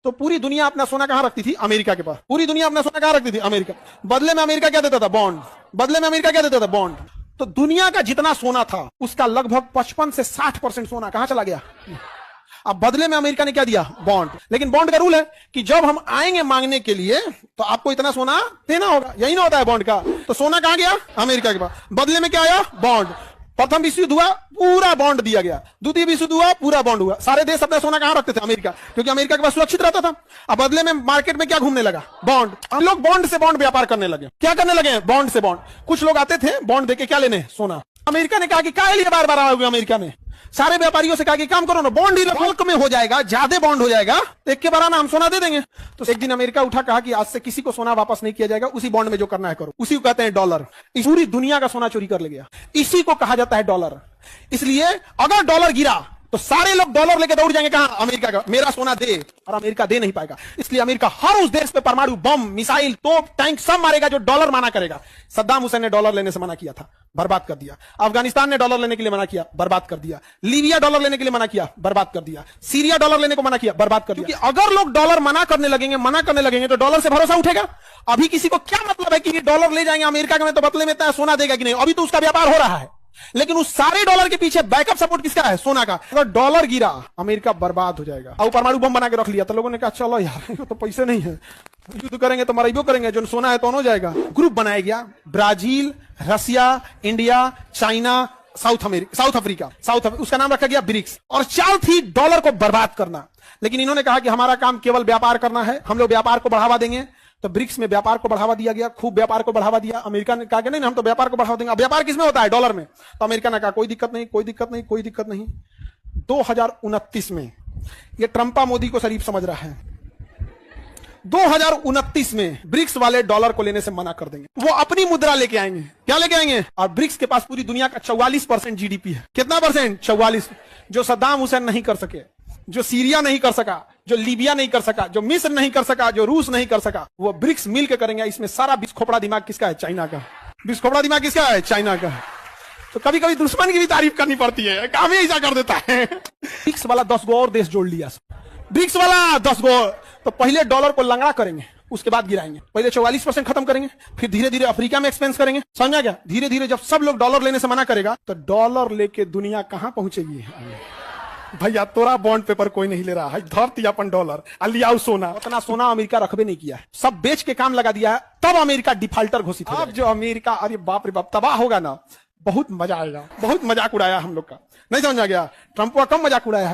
तो पूरी दुनिया अपना सोना कहां रखती थी? अमेरिका के पास। पूरी दुनिया अपना सोना कहां रखती थी? अमेरिका। बदले में अमेरिका क्या देता था? बॉन्ड। बदले में अमेरिका क्या देता था? बॉन्ड। तो दुनिया का जितना सोना था उसका लगभग 55 से 60% सोना कहां चला गया? अब बदले में अमेरिका ने क्या दिया? बॉन्ड। लेकिन बॉन्ड का रूल है कि जब हम आएंगे मांगने के लिए तो आपको इतना सोना देना होगा। यही ना होता है बॉन्ड का? तो सोना कहां गया? अमेरिका के पास। बदले में क्या आया? बॉन्ड। प्रथम विश्व युद्ध हुआ, पूरा बॉन्ड दिया गया। द्वितीय विश्व युद्ध हुआ, पूरा बॉन्ड हुआ। सारे देश अपना सोना कहां रखते थे? अमेरिका, क्योंकि अमेरिका के पास सुरक्षित रहता था। अब बदले में मार्केट में क्या घूमने लगा? बॉन्ड। हम लोग बॉन्ड से बॉन्ड व्यापार करने लगे। क्या करने लगे? बॉन्ड से बॉन्ड। कुछ लोग आते थे बॉन्ड देके क्या लेने? सोना। अमेरिका ने कहा कि क्या लिए बार बार आए हुए? अमेरिका ने सारे व्यापारियों से कहा कि काम करो ना, बॉन्ड ही बल्क में हो जाएगा, ज्यादा बॉन्ड हो जाएगा, एक के बार आना, हम सोना दे देंगे। तो एक दिन अमेरिका उठा, कहा कि आज से किसी को सोना वापस नहीं किया जाएगा, उसी बॉन्ड में जो करना है करो। उसी को कहते हैं डॉलर। इस पूरी दुनिया का सोना चोरी कर ले गया, इसी को कहा जाता है डॉलर। इसलिए अगर डॉलर गिरा तो सारे लोग डॉलर लेके दौड़ जाएंगे कहां? अमेरिका का। मेरा सोना दे, और अमेरिका दे नहीं पाएगा। इसलिए अमेरिका हर उस देश पे परमाणु बम, मिसाइल, तोप, टैंक सब मारेगा जो डॉलर माना करेगा। सद्दाम हुसैन ने डॉलर लेने से मना किया था, बर्बाद कर दिया। अफगानिस्तान ने डॉलर लेने के लिए मना किया, बर्बाद कर दिया। लीबिया डॉलर लेने के लिए मना किया, बर्बाद कर दिया। सीरिया डॉलर लेने को मना किया, बर्बाद कर दिया। क्योंकि अगर लोग डॉलर मना करने लगेंगे तो डॉलर से भरोसा उठेगा। अभी किसी को क्या मतलब है कि डॉलर ले जाएंगे अमेरिका में तो बदले में सोना देगा कि नहीं? अभी तो उसका व्यापार हो रहा है। लेकिन उस सारे डॉलर के पीछे बैकअप सपोर्ट किसका है? सोना का। अगर डॉलर गिरा अमेरिका बर्बाद हो जाएगा। और परमाणु बम बना के रख लिया तो लोगों ने कहा चलो यार तो पैसे नहीं है, युद्ध करेंगे तो मरेबो करेंगे, जो सोना है तो हो जाएगा। ग्रुप बनाया गया, ब्राजील, रसिया, इंडिया, चाइना, साउथ अफ्रीका, उसका नाम रखा गया ब्रिक्स। और चाल थी डॉलर को बर्बाद करना। लेकिन इन्होंने कहा कि हमारा काम केवल व्यापार करना है, हम लोग व्यापार को बढ़ावा देंगे। तो ब्रिक्स में व्यापार को बढ़ावा दिया गया, खूब व्यापार को बढ़ावा दिया। अमेरिका ने कहा कि नहीं हम तो व्यापार को बढ़ावा देंगे। अब व्यापार किसमें होता है? डॉलर में। तो अमेरिका ने कहा कोई दिक्कत नहीं, कोई दिक्कत नहीं, कोई दिक्कत नहीं। 2029 में ये ट्रंपा मोदी को शरीफ समझ रहा है। 2029 में ब्रिक्स वाले डॉलर को लेने से मना कर देंगे, वो अपनी मुद्रा लेके आएंगे। क्या लेके आएंगे? और ब्रिक्स के पास पूरी दुनिया का 44% जीडीपी है। कितना परसेंट? 44। जो सद्दाम हुसैन नहीं कर सके, जो सीरिया नहीं कर सका, जो लीबिया नहीं कर सका, जो मिस्र नहीं कर सका, जो रूस नहीं कर सका, वो ब्रिक्स मिल के करेंगे। इसमें सारा बीस खोपड़ा दिमाग किसका है? चाइना का। बीस खोपड़ा दिमाग किसका है? चाइना का। तो कभी कभी दुश्मन की भी तारीफ करनी पड़ती है, काम ही ऐसा कर देता है। ब्रिक्स वाला 10 गो और देश जोड़ लिया, ब्रिक्स वाला 10 गो। तो पहले डॉलर को लंगड़ा करेंगे, उसके बाद गिराएंगे। पहले 44% खत्म करेंगे, फिर धीरे धीरे अफ्रीका में एक्सपेंस करेंगे। समझा क्या? धीरे धीरे जब सब लोग डॉलर लेने से मना करेगा तो डॉलर लेके दुनिया कहां पहुंचेगी? भैया तोरा बॉन्ड पेपर कोई नहीं ले रहा है, धरती अपन डॉलर अलियाऊ सोना। उतना सोना अमेरिका रखबे नहीं किया है, सब बेच के काम लगा दिया है। तब अमेरिका डिफॉल्टर घोषित हो। अब जो अमेरिका, अरे बाप रे बाप, तबाह होगा ना, बहुत मजा आएगा। बहुत मजाक उड़ाया हम लोग का, नहीं समझा गया? ट्रंप का कम मजाक उड़ाया है।